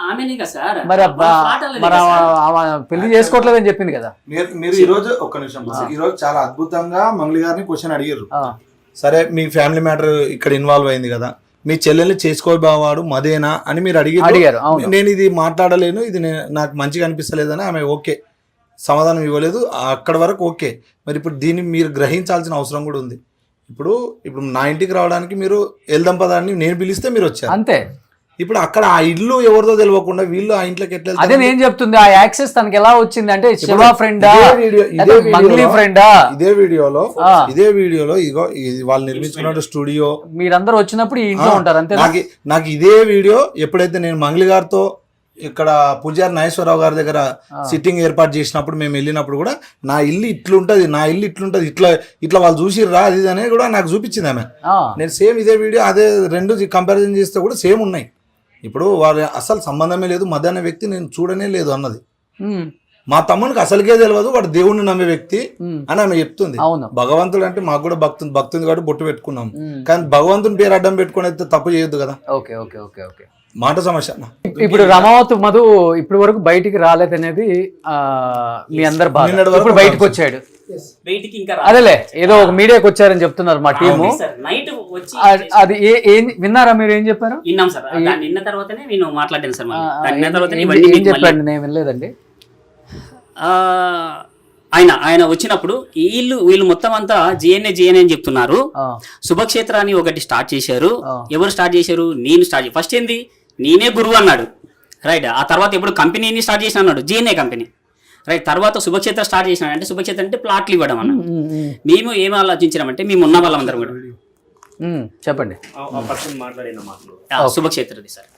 ఆమెనే కదా సార్. మరి మరి ఆమె పెళ్లి చేసుకోవట్లేదని చెప్పింది కదా. మీరు ఈ రోజు ఒక్క నిమిషం, ఈ రోజు చాలా అద్భుతంగా మంగళి గారిని క్వశ్చన్ అడిగారు. సరే మీ ఫ్యామిలీ మ్యాటర్ ఇక్కడ ఇన్వాల్వ్ అయింది కదా, మీ చెల్లెల్ని చేసుకోవాడు మదేనా అని మీరు అడిగారు. అవును. నేను ఇది మాట్లాడలేను, ఇది నాకు మంచిగా అనిపిస్తలేదని ఆమె ఓకే సమాధానం ఇవ్వలేదు. అక్కడ వరకు ఓకే. మరి ఇప్పుడు దీన్ని మీరు గ్రహించాల్సిన అవసరం కూడా ఉంది. ఇప్పుడు నా ఇంటికి రావడానికి మీరు వెళ్దాం పదాన్ని నేను పిలిస్తే మీరు వచ్చారు అంతే. ఇప్పుడు అక్కడ ఆ ఇల్లు ఎవరిదో తెలియకుండా వీళ్ళు ఆ ఇంట్లోకి ఎట్లా అదే నేను చెప్తుంది. ఆ యాక్సెస్ తనకి ఎలా వచ్చింది అంటే శివ ఫ్రెండా, మంగ్లీ ఫ్రెండా? ఇదే వీడియోలో ఇగో వాళ్ళు నిర్మించుకున్న స్టూడియో, మీరందరూ వచ్చినప్పుడు ఈ ఇంట్లో ఉంటారు అంతే. నాకు ఇదే వీడియో ఎప్పుడైతే నేను మంగ్లీ గారితో ఇక్కడ పూజారి నాగేశ్వరరావు గారి దగ్గర సిట్టింగ్ ఏర్పాటు చేసినప్పుడు మేము వెళ్ళినప్పుడు కూడా నా ఇల్లు ఇట్లుంటది, ఇట్లా వాళ్ళు చూసిర్రా అది అనేది కూడా నాకు చూపించింది ఆమె. నేను సేమ్ ఇదే వీడియో అదే రెండు కంపారిజన్ చేస్తే కూడా సేమ్ ఉన్నాయి. ఇప్పుడు వాళ్ళ అసలు సంబంధమే లేదు, మధ్యాహ్న వ్యక్తి నేను చూడనే లేదు అన్నది. మా తమ్మునికి అసలుకే తెలియదు, వాడు దేవుణ్ణి నమ్మే వ్యక్తి అని ఆమె చెప్తుంది. భగవంతుడు అంటే మాకు కూడా భక్తుంది కాబట్టి బొట్టు పెట్టుకున్నాం, కానీ భగవంతుని పేరు అడ్డం పెట్టుకుని అయితే తప్పు చేయొద్దు కదా. ఓకే ఓకే ఓకే ఓకే మాట సమస్య. ఇప్పుడు రమావత్ మధు ఇప్పటి వరకు బయటికి రాలేదనేది మీ అందరు బాధ. ఇప్పుడు బయటకు వచ్చాడు, బయటికి ఇంకా అదేలే ఏదో ఒక మీడియాకి వచ్చారని చెప్తున్నారు మా టీము. నైట్ వచ్చి అది ఏం విన్నారా మీరు? ఏం చెప్పారు? విన్నాం సార్. నిన్న తర్వాతనే నేను మాట్లాడాను సార్. ఏం చెప్పండి? నేను వినలేదండి. ఆయన వచ్చినప్పుడు వీళ్ళు మొత్తం అంతా జిఎన్ఏ అని చెప్తున్నారు. శుభక్షేత్రాన్ని ఒకటి స్టార్ట్ చేశారు. ఎవరు స్టార్ట్ చేశారు? నేను స్టార్ట్ చేశాను. ఫస్ట్ ఏంది నేనే గురువు అన్నాడు, రైట్. ఆ తర్వాత ఎప్పుడు కంపెనీని స్టార్ట్ చేసిన అన్నాడు, జిఎన్ఏ కంపెనీ, రైట్. తర్వాత శుభక్షేత్రం స్టార్ట్ చేసిన అంటే శుభక్షేత్రం అంటే ప్లాట్లు ఇవ్వడం అన్నాడు. మేము ఏమి ఆలోచించామంటే మేము ఉన్న వాళ్ళందరం కూడా చెప్పండి శుభక్షేత్రది సార్.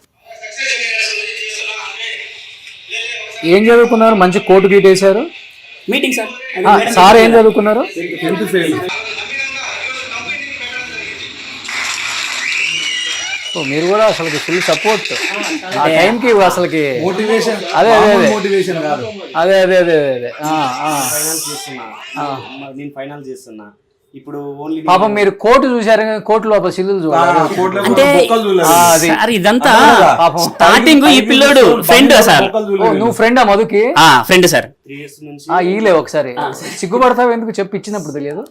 ఏం చదువుకున్నారు? మంచి కోటు గీటేశారు. Meeting sir. సార్ ఏం చదువుకున్నారు? మీరు కూడా అసలు ఫుల్ సపోర్ట్ ఆ టైంకి అసలుకి మోటివేషన్. అదే మోటివేషన్ కాదు, అదే అదే అదే అదే నేను ఫైనల్ చేస్తున్నా. ఇప్పుడు ఓన్లీ పాపం మీరు కోర్టు చూసారు, కోర్టు లోపల సిల్లులు చూడాలి. సార్ ఇదంతా స్టార్టింగ్ ఈ పిల్లోడు ఫ్రెండ్ సార్. నువ్వు ఫ్రెండా మధుకి? Friend sir. 3 years నుంచి ఈలే ఒకసారి సిగ్గుపడతావు ఎందుకు చెప్పి ఇచ్చినప్పుడు తెలియదు.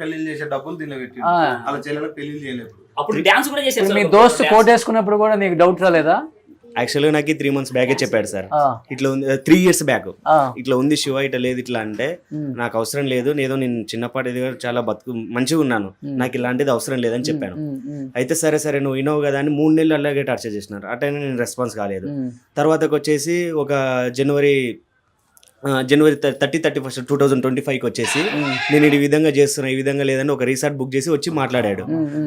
పెళ్లి చేసే డబ్బులు తినబెట్టి అలా చెల్లెలకు పెళ్లి చేయలేదు. అప్పుడు డాన్స్ కూడా చేశారు. మీ దోస్తు కోట్ వేసుకున్నప్పుడు కూడా నీకు డౌట్ రాలేదా? యాక్చువల్గా నాకు 3 months బ్యాకే చెప్పాడు సార్. ఇట్లా ఉంది 3 years బ్యాక్ ఇట్లా ఉంది శివ, ఇట్లా లేదు ఇట్లా అంటే నాకు అవసరం లేదు, నేను చిన్నపాటి చాలా మంచిగా ఉన్నాను, నాకు ఇలాంటిది అవసరం లేదని చెప్పాను. అయితే సరే నువ్వు వినవు కదా అని 3 నెలలు అలాగే టార్చర్ చేసినారు. ఆ టైంలో నేను రెస్పాన్స్ కాలేదు. తర్వాతకు వచ్చేసి ఒక జనవరి 31st 2025కి వచ్చేసి నేను ఈ విధంగా చేస్తున్నా, ఈ విధంగా లేదని ఒక రిసార్ట్ బుక్ చేసి వచ్చి మాట్లాడాడు.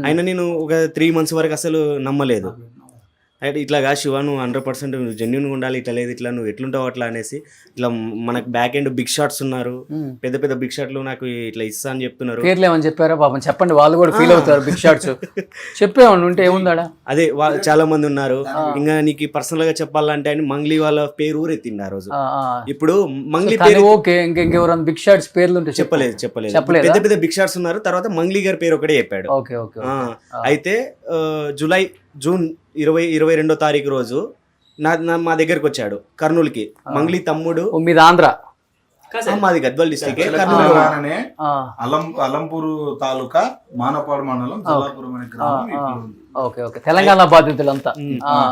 అయినా నేను ఒక 3 months వరకు అసలు నమ్మలేదు. అయితే ఇట్లాగా శివ నువ్వు 100% నువ్వు జెన్యున్గా ఉండాలి, ఇట్లా లేదు ఇట్లా నువ్వు ఎట్లుంటావు అట్లా అనేసి ఇట్లా మనకు బ్యాక్ ఎండ్ బిగ్ షాట్స్ ఉన్నారు, పెద్ద పెద్ద బిగ్ షాట్లు నాకు ఇట్లా ఇస్తా అని చెప్తున్నారు. పేర్లు ఏమని చెప్పారా పాపం? చెప్పండి, వాళ్ళు కూడా ఫీల్ అవుతారు. బిగ్ షాట్స్ చెప్పేవాళ్ళు ఉంటే ఏముందాడా? అదే చాలా మంది ఉన్నారు. ఇంకా నీకు పర్సనల్ గా చెప్పాలంటే అని మంగ్లీ వాళ్ళ పేరు ఊరెత్తిండి ఆ రోజు. ఇప్పుడు మంగ్లీ పేరు ఓకే, ఇంకెవరైనా బిగ్ షాట్స్ పేర్లు ఉంటే చెప్పలేదు. పెద్ద పెద్ద బిగ్ షాట్స్ ఉన్నారు. తర్వాత మంగ్లీ గారి పేరు ఒకటే చెప్పాడు. Okay okay. అయితే జూన్ 22వ తారీఖు రోజు మా దగ్గరకు వచ్చాడు కర్నూలుకి. మంగ్లీ తమ్ముడు. మీది ఆంధ్ర? మాది గద్వాల్ డిస్ట్రిక్ట్. అలంపూరు తాలూకా మానపాడు మండలం జలాపురం అనే గ్రామం. ఓకే ఓకే, తెలంగాణ బాధితులంతా.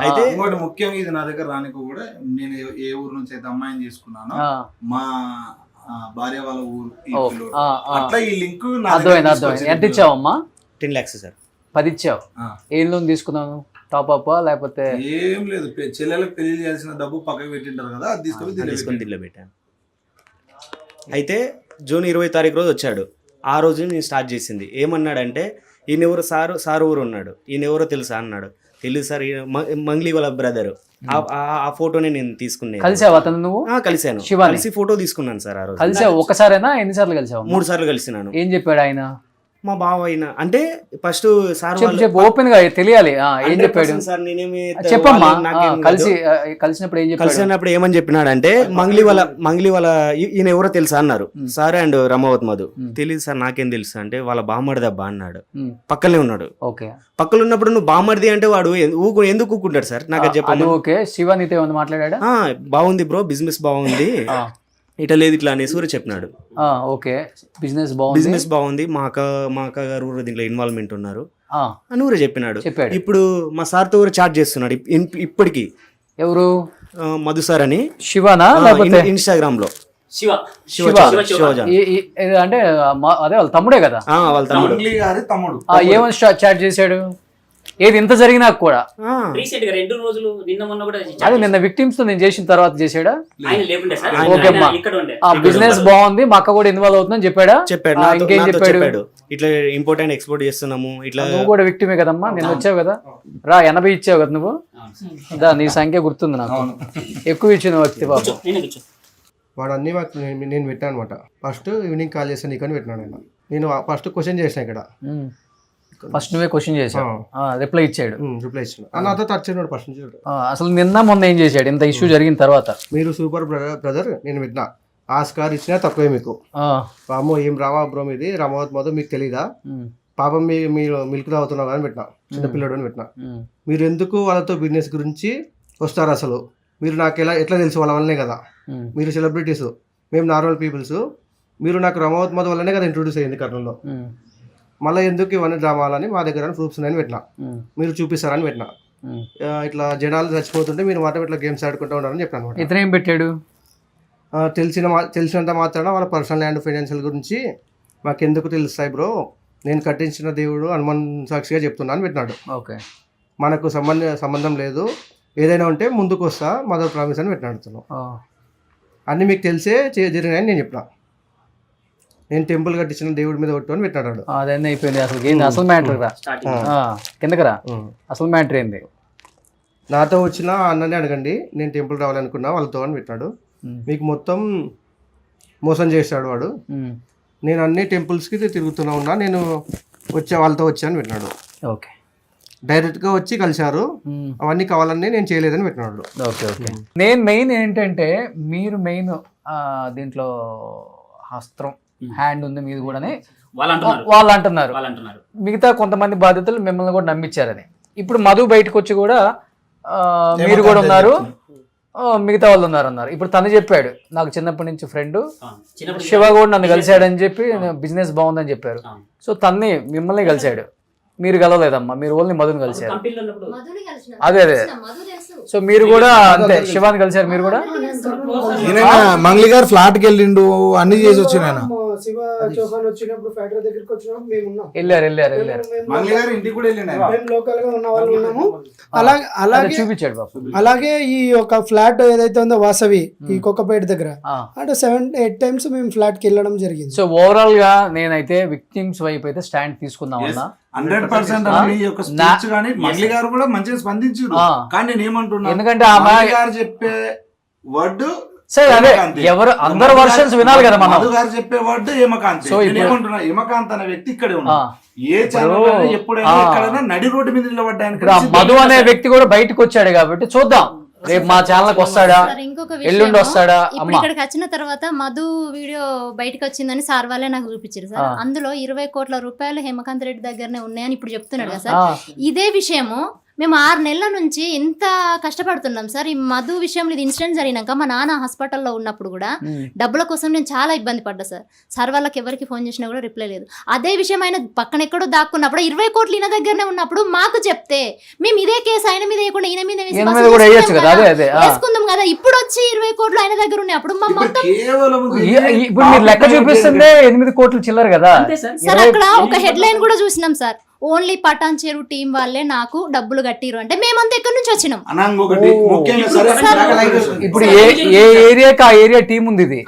అయితే ఇంకోటి ముఖ్యంగా ఇది నా దగ్గర రానికి కూడా నేను ఏ ఊరు నుంచి అయితే అమ్మాయిని చేసుకున్నానో మా భార్య వాళ్ళ ఊరు అట్లా ఈ లింక్. అర్థమైంది. ఎంత ఇచ్చావమ్మా? 10 lakhs సార్. 10 ఇచ్చావు. ఏం లోన్ తీసుకున్నాను? టాప్ అప్ లేకపోతే? ఏం లేదు, చెల్లెలకు పెళ్లి చేయాల్సిన డబ్బు పక్కకు పెట్టింటారు కదా, అది తీసుకొని దిల్లో పెట్టాను. అయితే జూన్ 20 తారీఖు రోజు వచ్చాడు. ఆ రోజు నేను స్టార్ట్ చేసింది. ఏమన్నాడంటే ఈయనెవరు సార్ ఊరు ఉన్నాడు, ఈయనెవరో తెలుసా అన్నాడు. తెలుసు సార్, మంగ్లీ వాళ్ళ బ్రదర్. ఆ ఫోటోనే నేను తీసుకున్నాను. కలిసావా అతను? నువ్వు? కలిసాను, కలిసి ఫోటో తీసుకున్నాను సార్. ఆ రోజు కలిసావు? ఒకసారినా ఎన్నిసార్లు కలిసావు? 3 సార్లు కలిసినాను. ఏం చెప్పాడు ఆయన? మా బావ అయినా అంటే ఫస్ట్ సార్ చెప్పు, ఓపెన్ గా తెలియాలి. ఏం చెప్పాడు సార్? నేనేమి చెప్పమ్మా. కలిసినప్పుడు ఏం చెప్పాడు? కలిసినప్పుడు ఏమని చెప్పినాడంటే మంగ్లీ వాళ్ళ ఈయన ఎవరో తెలుసా అన్నారు. Sir and Ramavath Madhu. తెలియదు సార్, నాకేం తెలుసు అంటే వాళ్ళ బామ్మడిది అబ్బా అన్నాడు. పక్కనే ఉన్నాడు. ఓకే. పక్కన ఉన్నప్పుడు నువ్వు బామ్మడిది అంటే వాడు ఎందుకు ఊకుంటాడు సార్? నాకు చెప్పండి. ఓకే. శివ నీతో ఏమన్నా మాట్లాడా? బాగుంది బ్రో, బిజినెస్ బాగుంది, ఇట్లా లేదు ఇట్లా అనేసి కూడా చెప్పినాడు. ఓకే, బిజినెస్ బాగుంది, మా అక్క గారు దీంట్లో ఇన్వాల్వ్మెంట్ ఉన్నారు అని ఊరే చెప్పినాడు. ఇప్పుడు మా సార్ తో చాట్ చేస్తున్నాడు ఇప్పటికి. ఎవరు? మధు సార్ అని. శివనా? ఇన్స్టాగ్రామ్ లో శివ. అంటే అదే వాళ్ళ తమ్ముడే కదా? వాళ్ళ తమ్ముడు. ఏమని చాట్ చేశాడు? ఏది ఇంత జరిగినా కూడా అదే నిన్న విక్టిమ్స్ తో నేను చేసిన తర్వాత చేసాడా? ఓకే అమ్మా, బిజినెస్ బాగుంది, మా అక్క కూడా ఇన్వాల్వ్ అవుతుందని చెప్పాడా? ఇంకేం చెప్పాడు? ఇట్లా ఇంపోర్ట్ అండ్ ఎక్స్పోర్ట్ చేస్తున్నాము ఇట్లా. నువ్వు కూడా విక్టిమే కదమ్మా, నేను వచ్చావు కదా, 80 ఇచ్చావు కదా నువ్వు. నీ సంఖ్య గుర్తుంది నాకు, ఎక్కువ ఇచ్చిన వ్యక్తి బాబు. వాడు అన్ని నేను పెట్టాను అనమాట. ఫస్ట్ ఈవినింగ్ కాల్ చేస్తాను నీకని పెట్టినాను. నేను ఫస్ట్ క్వశ్చన్ చేసిన ఇక్కడ. ఫస్ట్ నువ్వే క్వశ్చన్ చేసావు, రిప్లై ఇచ్చాడు. నాతో టచ్ అయినాడు ఫస్ట్ నుంచి. అసలు నిన్న మొన్న ఏం చేశాడు ఇంత ఇష్యూ జరిగిన తర్వాత? మీరు సూపర్ బ్రదర్, నేను పెట్టినా ఆస్కార్ ఇచ్చినా తక్కువే మీకు. వామో ఏం రావా బ్రో మీది, రమావత్ మధు మీకు తెలీదా, పాపం మీరు మిల్క్ తాగుతున్నావు అని పెట్టినా, చిన్నపిల్లడు అని పెట్టినా. మీరు ఎందుకు వాళ్ళతో బిజినెస్ గురించి వస్తారు అసలు? మీరు నాకు ఎట్లా తెలుసు? వాళ్ళ వల్లనే కదా, మీరు సెలబ్రిటీస్, మేము నార్మల్ పీపుల్స్. మీరు నాకు రమావత్ మధు వల్లనే కదా ఇంట్రొడ్యూస్ అయ్యింది కర్నూలులో. మళ్ళీ ఎందుకు ఇవన్నీ డ్రామాలని మా దగ్గర ప్రూఫ్స్ ఉన్నాయని పెట్టినా, మీరు చూపిస్తారని పెట్టినా. ఇట్లా జనాలు చచ్చిపోతుంటే మీరు మాత్రం ఇట్లా గేమ్స్ ఆడుకుంటూ ఉన్నారని చెప్పాను అనమాట. ఇతను ఏం పెట్టాడు? తెలిసినంత మాత్రాన వాళ్ళ పర్సనల్ అండ్ ఫైనాన్షియల్ గురించి మాకెందుకు తెలుస్తాయి బ్రో, నేను కట్టించిన దేవుడు హనుమాన్ సాక్షిగా చెప్తున్నాను పెట్టినాడు. ఓకే, మనకు సంబంధం లేదు, ఏదైనా ఉంటే ముందుకు వస్తా, మదర్ ప్రామిస్ అని పెట్టినాడు. అన్నీ మీకు తెలిసే జరిగినాయని నేను చెప్పిన. నేను టెంపుల్ కట్టించిన దేవుడి మీద కొట్టు అని పెట్టాడు. అదన్నీ అయిపోయింది. అసలు మ్యాటర్ రా, కిందకి రా. అసలు మ్యాటర్ ఏంది? నాతో వచ్చిన అన్నని అడగండి, నేను టెంపుల్ రావాలనుకున్నా వాళ్ళతో అని పెట్టాడు. మీకు మొత్తం మోసం చేశాడు వాడు. నేను అన్ని టెంపుల్స్కి తిరుగుతున్నా ఉన్నా, నేను వాళ్ళతో వచ్చాను పెట్టినాడు. ఓకే, డైరెక్ట్గా వచ్చి కలిశారు, అవన్నీ కావాలని నేను చేయలేదని పెట్టినాడు. Okay okay. నేను మెయిన్ ఏంటంటే మీరు మెయిన్ దీంట్లో హస్త్రం హ్యాండ్ ఉంది మీది కూడా వాళ్ళు అంటున్నారు. మిగతా కొంతమంది బాధితులు మిమ్మల్ని కూడా నమ్మించారని. ఇప్పుడు మధు బయటకు వచ్చి కూడా మీరు కూడా ఉన్నారు, మిగతా వాళ్ళు ఉన్నారు అన్నారు. ఇప్పుడు తను చెప్పాడు, నాకు చిన్నప్పటి నుంచి ఫ్రెండ్ శివ కూడా నన్ను కలిశాడని చెప్పి బిజినెస్ బాగుందని చెప్పారు. సో తన్ని మిమ్మల్ని కలిశాడు, మీరు కలవలేదమ్మా, మీరు ఓన్లీ మధుని కలిశారు. అదే అదే, సో మీరు కూడా అంతే శివాని కలిశారు. మీరు కూడా మంగ్లీ గారు ఫ్లాట్కి వెళ్ళిండు, అన్ని చేసి వచ్చి శివ చౌహాన్ వచ్చినప్పుడు ఫ్యాక్టరీ దగ్గరికి వచ్చినప్పుడు మేము ఉన్నాం. మేము లోకల్ గా ఉన్న వాళ్ళు ఉన్నాము. అలాగే ఈ ఒక ఫ్లాట్ ఏదైతే ఉందో వాసవి ఈ కొక్కపేట దగ్గర అంటే 7-8 టైమ్స్ మేము ఫ్లాట్ కి వెళ్ళడం జరిగింది. సో ఓవరాల్ గా నేనైతే విక్టిమ్స్ వైపు అయితే స్టాండ్ తీసుకుందాం అన్నా. 100% మీ యొక్క స్పీచ్ కానీ మంగ్లీ గారు కూడా మంచిగా స్పందించారు. కానీ నేను ఏమంటున్నా, ఎందుకంటే మంగ్లీ గారు చెప్పే వర్డ్ సరే అదే ఎవరు అందరు వర్షన్స్ వినాలి కదా మనం. మధు గారు చెప్పే వర్డ్ ఏమకాంత్. సో ఏమంటున్నా, ఏమకాంత్ అనే వ్యక్తి ఇక్కడే ఉన్నా, ఏ ఛానల్ ఎప్పుడైనా ఎక్కడైనా నడి రోడ్డు మీద నిలబడ్డానికి మధు అనే వ్యక్తి కూడా బయటకు వచ్చాడు కాబట్టి చూద్దాం రేపు మా ఛానల్ వస్తాడా, ఇంకొక ఎల్లుండి వస్తాడా. ఇప్పుడు ఇక్కడికి వచ్చిన తర్వాత మధు వీడియో బయటకు వచ్చిందని సార్ వాళ్ళే నాకు చూపించారు సార్. అందులో 20 కోట్ల రూపాయలు హేమకాంత్ రెడ్డి దగ్గరనే ఉన్నాయని ఇప్పుడు చెప్తున్నాడు కదా సార్. ఇదే విషయము మేము 6 నెలల నుంచి ఎంత కష్టపడుతున్నాం సార్. ఈ మధు విషయంలో ఇది ఇన్సిడెంట్ జరిగినాక మా నాన్న హాస్పిటల్లో ఉన్నప్పుడు కూడా డబ్బుల కోసం నేను చాలా ఇబ్బంది పడ్డా సార్. సార్ వాళ్ళకి ఎవరికి ఫోన్ చేసినా కూడా రిప్లై లేదు. అదే విషయం ఆయన పక్కన ఎక్కడో దాక్కున్నప్పుడు 20 కోట్లు ఈయన దగ్గరనే ఉన్నప్పుడు మాకు చెప్తే మేము ఇదే కేసు ఆయన మీద వేయకుండా ఈయన మీద వేసుకుందాం కదా. ఇప్పుడు వచ్చి 20 కోట్లు ఆయన దగ్గర ఉన్నప్పుడు మా మొత్తం ఇప్పుడు మీరు లెక్క చూపిస్తుందే 8 కోట్లు చిల్లర కదా సార్. అక్కడ ఒక హెడ్ లైన్ కూడా చూసినాం సార్, ఓన్లీ పటాన్ చెరువు టీం వాళ్ళే నాకు డబ్బులు కట్టిరు అంటే మేమంతా ఎక్కడి నుంచి వచ్చినాం. ఇప్పుడు ఏ ఏరియాకి ఆ ఏరియా టీం ఉంది. ఇది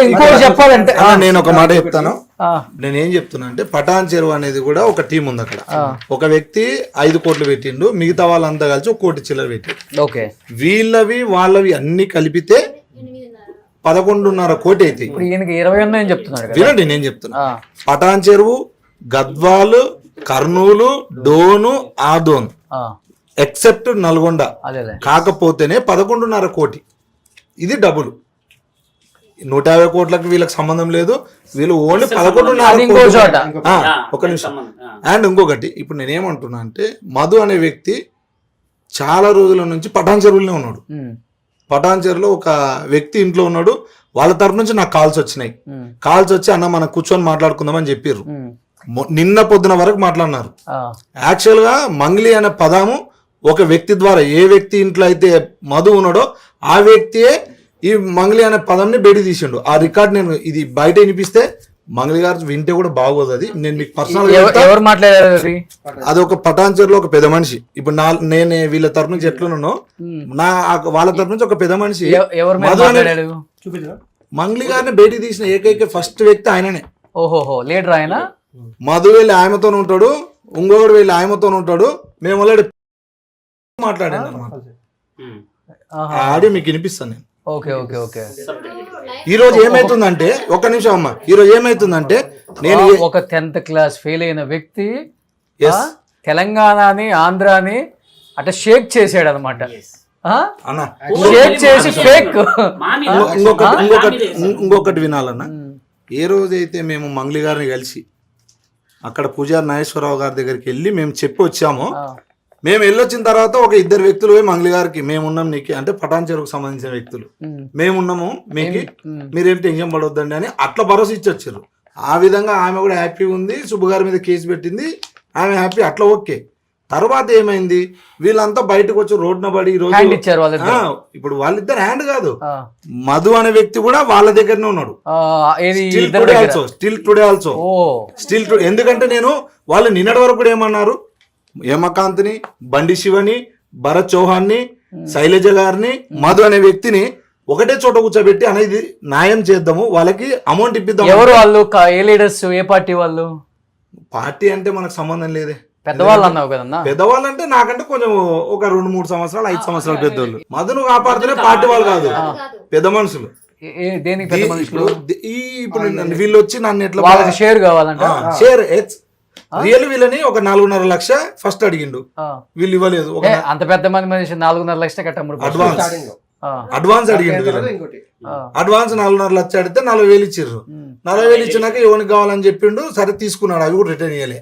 ఇంకోటి చెప్పాలంటే నేను ఒక మాట చెప్తాను. నేనేం చెప్తున్నా అంటే పటాన్ చెరువు అనేది కూడా ఒక టీం ఉంది అక్కడ. ఒక వ్యక్తి 5 కోట్లు పెట్టిండు, మిగతా వాళ్ళంతా కలిసి 1 కోటి చిల్లర పెట్టిండు. ఓకే, వీళ్ళవి వాళ్ళవి అన్ని కలిపితే 11.5 కోటి అయితే. ఇప్పుడు ఈయనకి 20 ఉన్నాయని చెప్తున్నాడు. వినండి నేను చెప్తున్నా, పటాన్ చెరువు, గద్వాలు, కర్నూలు, డోను, ఆదోన్ ఎక్సెప్ట్ నల్గొండ కాకపోతేనే 11.5 కోటి. ఇది డబుల్. 150 కోట్లకు వీళ్ళకి సంబంధం లేదు. వీళ్ళు ఓన్లీ 11.5 కోటి. ఒక నిమిషం. అండ్ ఇంకొకటి, ఇప్పుడు నేనేమంటున్నా అంటే మధు అనే వ్యక్తి చాలా రోజుల నుంచి పటాన్ చెరువులోనే ఉన్నాడు. పటాన్ చెరువులో ఒక వ్యక్తి ఇంట్లో ఉన్నాడు. వాళ్ళ తరపు నుంచి నాకు కాల్స్ వచ్చినాయి. కాల్స్ వచ్చి అన్న మనం కూర్చొని మాట్లాడుకుందామని చెప్పిర్రు. నిన్న పొద్దున వరకు మాట్లాడినారు. యాక్చువల్ గా మంగ్లీ అనే పదము ఒక వ్యక్తి ద్వారా, ఏ వ్యక్తి ఇంట్లో అయితే మధు ఉన్నాడో ఆ వ్యక్తియే ఈ మంగ్లీ అనే పదంని బయట తీసిండు. ఆ రికార్డ్ నేను ఇది బయట వినిపిస్తే మంగ్లీ గారు వింటే కూడా బాగోదు. అది నేను మీకు పర్సనల్ ఎవరు మాట్లాడారు, అది ఒక పటాన్చర్లో ఒక పెద్ద మనిషి. ఇప్పుడు నేను వీళ్ళ తరపు నుంచి ఎట్లున్నానో నా వాళ్ళ తరపు నుంచి ఒక పెద్ద మనిషి మంగ్లీ గారిని బయటికి తీసిన ఏకైక ఫస్ట్ వ్యక్తి ఆయననే. ఓహోహో, లీడర్ ఆయన. మధు వెళ్ళి ఆయనతో ఉంటాడు, ఇంకొకడు వెళ్ళి ఆయనతో ఉంటాడు. మేము ఆల్రెడీ మాట్లాడాను అనమాట. ఆడియో మీకు వినిపిస్తాను నేను. Okay okay okay. ఈ రోజు ఏమైతుందంటే, ఒక్క నిమిషం అమ్మ, ఈ రోజు ఏమైతుందంటే నేను ఒక 10th క్లాస్ ఫెయిల్ అయిన వ్యక్తి తెలంగాణని ఆంధ్రాని అట్లా షేక్ చేసాడు అనమాట. షేక్ చేసి ఫేక్. ఇంకొకటి వినాలన్న, ఏ రోజైతే మేము మంగ్లీ గారిని కలిసి అక్కడ పూజారి నాగేశ్వరరావు గారి దగ్గరికి వెళ్ళి మేము చెప్పి వచ్చామో, మేము వెళ్ళొచ్చిన తర్వాత ఒక 2 వ్యక్తులు పోయి మంగ్లీ గారికి మేమున్నాం నీకు అంటే పటాన్ చెరువుకు సంబంధించిన వ్యక్తులు మేమున్నాము మీకు, మీరేం టెన్షన్ పడొద్దండి అని అట్లా భరోసా ఇచ్చి వచ్చారు. ఆ విధంగా ఆమె కూడా హ్యాపీ ఉంది. సుబ్బు గారి మీద కేసు పెట్టింది, ఆమె హ్యాపీ. అట్లా ఓకే. తర్వాత ఏమైంది, వీళ్ళంతా బయటకు వచ్చి రోడ్డున పడి ఈ రోజు ఇప్పుడు వాళ్ళిద్దరు హ్యాండ్ కాదు, మధు అనే వ్యక్తి కూడా వాళ్ళ దగ్గరనే ఉన్నాడు. Still today also. ఎందుకంటే నేను వాళ్ళు నిన్నటి వరకు కూడా ఏమన్నారు, హేమకాంత్ని, బండి శివని, భరత్ చౌహాన్ని, శైలజ గారిని, మధు అనే వ్యక్తిని ఒకటే చోట కూర్చోబెట్టి అనేది న్యాయం చేద్దాము, వాళ్ళకి అమౌంట్ ఇప్పిద్దాం. ఎవరు వాళ్ళు, ఏ లీడర్స్, ఏ పార్టీ వాళ్ళు? పార్టీ అంటే మనకు సంబంధం లేదే. పెద్దవాళ్ళు అన్నావు కదన్నా. పెద్దవాళ్ళు అంటే నాకంటే కొంచెం ఒక 2-3 సంవత్సరాలు 5 సంవత్సరాలు పెద్దోళ్ళు. మధును కాపాడుతూనే పార్టీ వాళ్ళు కాదు, పెద్ద మనుషులు. దేనికి పెద్ద మనుషులు? ఇప్పుడు వీళ్ళు వచ్చి నన్ను ఎట్లా వాళ్ళకి షేర్ కావాలంట. షేర్ రియల్ వీళ్ళని ఒక 4.5 లక్ష ఫస్ట్ అడిగిండు, వీళ్ళు ఇవ్వలేదు. అంత పెద్ద మంది మనిషి 4.5 లక్షలు కట్టముడు అడ్వాన్స్ అడిగిండు. అడ్వాన్స్ 4.5 లక్షలు అడిగితే 40,000 ఇచ్చిర్రు. 40,000 ఇచ్చినాక ఎవరికి కావాలని చెప్పిండు. సరే తీసుకున్నాడు, అవి కూడా రిటర్న్ ఇవ్వలే.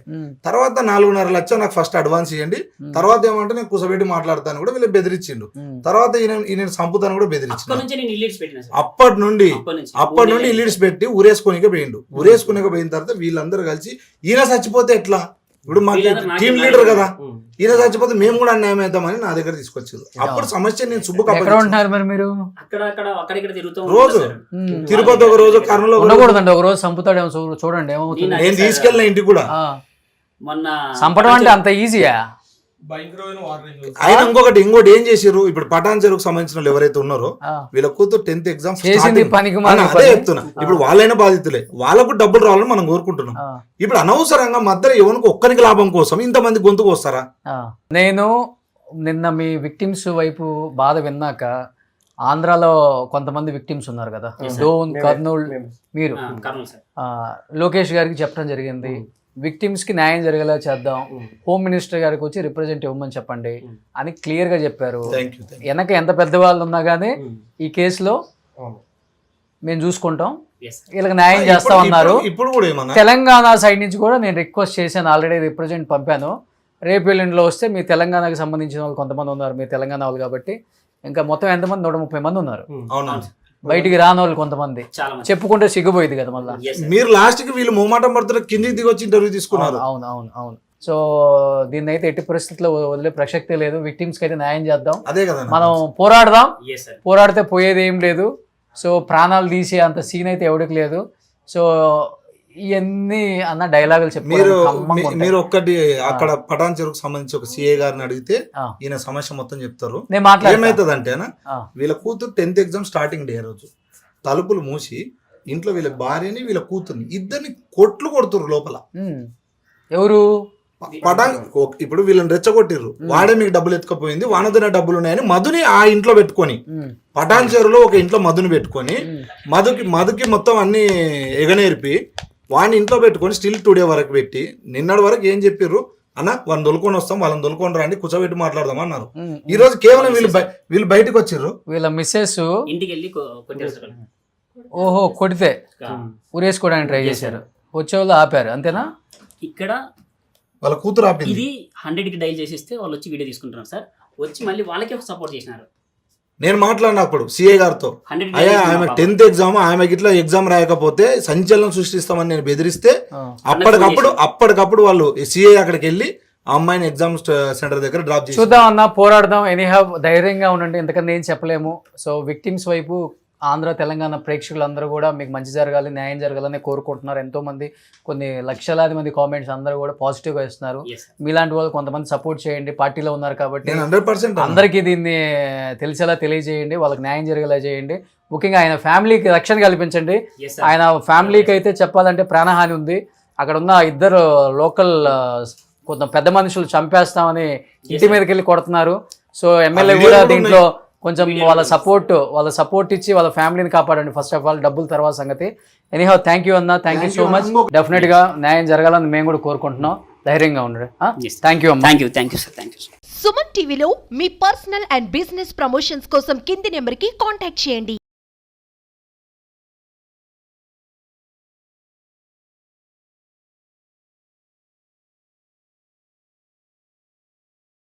తర్వాత 4.5 లక్షలు నాకు ఫస్ట్ అడ్వాన్స్ ఇవ్వండి, తర్వాత ఏమంటే నేను కుసబెట్టి మాట్లాడతాను కూడా వీళ్ళు బెదిరించిండు. తర్వాత ఈయన సంపుతాను కూడా బెదిరించిండు. అప్పటి నుండి ఇల్లీడ్స్ పెట్టి ఊరేసుకొనికే పోయిండు. ఊరేసుకునే పోయిన తర్వాత వీళ్ళందరూ కలిసి ఈయన చచ్చిపోతే ఎట్లా, ఇప్పుడు మాకు టీమ్ లీడర్ కదా, ఈయన చచ్చిపోతే మేము కూడా అన్యాయం అవుతామని నా దగ్గర తీసుకొచ్చారు. అప్పుడు సమస్య నేను సుబ్బు రోజు తిరుపతి, ఒక రోజు కర్నూలు, ఒక రోజు చంపుతాడేమో చూడండి ఏమవుతుంది. నేను తీసుకెళ్ళిన ఇంటికి కూడా. మొన్న చంపడం అంటే అంత ఈజీయా? ఆయన ఇంకోటి ఏం చేసిర్రు, ఇప్పుడు పటాన్ చెరువుకు సంబంధించిన వాళ్ళు ఎవరైతే ఉన్నారో వీళ్ళ కూతురు 10th ఎగ్జామ్ చేసింది పనికి అదే చెప్తున్నా. ఇప్పుడు వాళ్ళైనా బాధితులే, వాళ్ళకు డబ్బులు రావాలని మనం కోరుకుంటున్నాం. ఇప్పుడు అనవసరంగా మధ్యలో ఎవరికి ఒక్కరికి లాభం కోసం ఇంతమంది గొంతుకు వస్తారా? నేను నిన్న మీ విక్టిమ్స్ వైపు బాధ విన్నాక, ఆంధ్రాలో కొంతమంది విక్టిమ్స్ ఉన్నారు కదా, డోన్, కర్నూలు, మీరు లోకేష్ గారికి చెప్పడం జరిగింది, విక్టిమ్స్ కి న్యాయం జరిగేలా చేద్దాం, హోమ్ మినిస్టర్ గారికి వచ్చి రిప్రజెంట్ ఇవ్వమని చెప్పండి అని క్లియర్ గా చెప్పారు. వెనక ఎంత పెద్దవాళ్ళు ఉన్నా గానీ ఈ కేసులో మేము చూసుకుంటాం, వీళ్ళకి న్యాయం చేస్తామన్నారు. ఇప్పుడు కూడా ఏమన్నా తెలంగాణ సైడ్ నుంచి కూడా నేను రిక్వెస్ట్ చేశాను, ఆల్రెడీ రిప్రజెంట్ పంపాను. రేపు ఎల్లుండిలో వస్తే మీ తెలంగాణకి సంబంధించిన వాళ్ళు కొంతమంది ఉన్నారు, మీ తెలంగాణ వాళ్ళు కాబట్టి ఇంకా మొత్తం ఎంతమంది 130 మంది ఉన్నారు. బయటికి రాని వాళ్ళు కొంతమంది చెప్పుకుంటే సిగ్గుపోయింది కదా మళ్ళీ. మీరు లాస్ట్ కి వీళ్ళు మొహమాటం పడుతున్న కిందికి దిగొచ్చి ఇంటర్వ్యూ తీసుకున్నారు. అవును. సో దీన్ని అయితే ఎట్టి పరిస్థితుల్లో వదిలే ప్రసక్తే లేదు. విక్టిమ్స్ కి అయితే న్యాయం చేద్దాం, అదే కదా మనం పోరాడదాం. పోరాడితే పోయేది ఏం లేదు. సో ప్రాణాలు తీసే అంత సీన్ అయితే ఎవరికి లేదు. సో ఇవన్నీ అన్న డైలాగులు చెప్పారు. మీరు ఒక్కటి అక్కడ పటాన్ చెరువుకు సంబంధించి ఒక సిఏ గారిని అడిగితే ఈయన సమస్య మొత్తం చెప్తారు. ఏమైతుంది అంటేనా, వీళ్ళ కూతురు 10th ఎగ్జామ్ స్టార్టింగ్ డే రోజు తలుపులు మూసి ఇంట్లో వీళ్ళ భార్యని వీళ్ళ కూతుర్ని ఇద్దరిని కొడుతురు లోపల. ఎవరు పటాన్ ఇప్పుడు వీళ్ళని రెచ్చగొట్టిర్రు, వాడే మీకు డబ్బులు ఎత్తుకపోయింది, వానదనే డబ్బులు ఉన్నాయని మధుని ఆ ఇంట్లో పెట్టుకొని, పటాన్ చెరువులో ఒక ఇంట్లో మధుని పెట్టుకొని మధుకి మొత్తం అన్ని ఎగనేర్పి వాడిని ఇంట్లో పెట్టుకొని స్టిల్ టుడే వరకు పెట్టి నిన్నటి వరకు ఏం చెప్పిర్రు అన్న, వాళ్ళని దొలుకొని వస్తాం, వాళ్ళని దొలుకొని రండి, కూర్చోబెట్టి మాట్లాడదాం అన్నారు. ఈ రోజు కేవలం వీళ్ళు బయటకు వచ్చిర్రు, వీళ్ళ మిస్సెస్ ఇంటికి వెళ్ళి ఓహో కొడితే ఉరేసుకోవడానికి ట్రై చేశారు, వచ్చేవాళ్ళు ఆపారు, అంతేనా? ఇక్కడ వాళ్ళ కూతురు ఆపింది. ఇది 100కి డైల్ చేసిస్తే వాళ్ళు వచ్చి వీడియో తీసుకుంటున్నారు సార్, వచ్చి మళ్ళీ వాళ్ళకే సపోర్ట్ చేసినారు. నేను మాట్లాడినప్పుడు సిఏ గారితో, అయ్యా ఆమె 10th ఎగ్జామ్, ఆమెకి ఇట్లా ఎగ్జామ్ రాయకపోతే సంచలనం సృష్టిస్తామని నేను బెదిరిస్తే అప్పటికప్పుడు వాళ్ళు సిఏ అక్కడికి వెళ్ళి ఆ అమ్మాయిని ఎగ్జామ్ సెంటర్ దగ్గర డ్రాప్ చేసి చూద్దాం అన్న, పోరాడదాం. ఎనీహౌ ధైర్యంగా ఉండండి, ఎందుకంటే ఏం చెప్పలేము. సో విక్టిమ్స్ వైపు ఆంధ్ర తెలంగాణ ప్రేక్షకులందరూ కూడా మీకు మంచి జరగాలి, న్యాయం జరగాలని కోరుకుంటున్నారు. ఎంతో మంది, కొన్ని లక్షలాది మంది కామెంట్స్ అందరూ కూడా పాజిటివ్గా ఇస్తున్నారు. మీలాంటి వాళ్ళు కొంతమంది సపోర్ట్ చేయండి, పార్టీలో ఉన్నారు కాబట్టి 100% అందరికీ దీన్ని తెలిసేలా తెలియజేయండి, వాళ్ళకి న్యాయం జరిగేలా చేయండి. ముఖ్యంగా ఆయన ఫ్యామిలీకి రక్షణ కల్పించండి. ఆయన ఫ్యామిలీకి అయితే చెప్పాలంటే ప్రాణహాని ఉంది. అక్కడ ఉన్న ఇద్దరు లోకల్ కొంత పెద్ద మనుషులు చంపేస్తామని ఇంటి మీదకి వెళ్ళి కొడుతున్నారు. సో ఎమ్మెల్యే కూడా దీంట్లో కొంచెం వాళ్ళ సపోర్ట్ ఇచ్చి వాళ్ళ ఫ్యామిలీని కాపాడండి. ఫస్ట్ ఆఫ్ ఆల్ డబ్బులు తర్వాత సంగతి. ఎనీహౌ థ్యాంక్ యూ అన్న, thank you so much. Definite గా న్యాయం జరగాలని మేము కూడా కోరుకుంటున్నాం. ధైర్యంగా ఉండండి. థ్యాంక్ యూ అమ్మా. Thank you sir. సుమన్ టీవీలో మీ పర్సనల్ అండ్ బిజినెస్ ప్రమోషన్స్ కోసం కింది నెంబర్కి కాంటాక్ట్ చేయండి.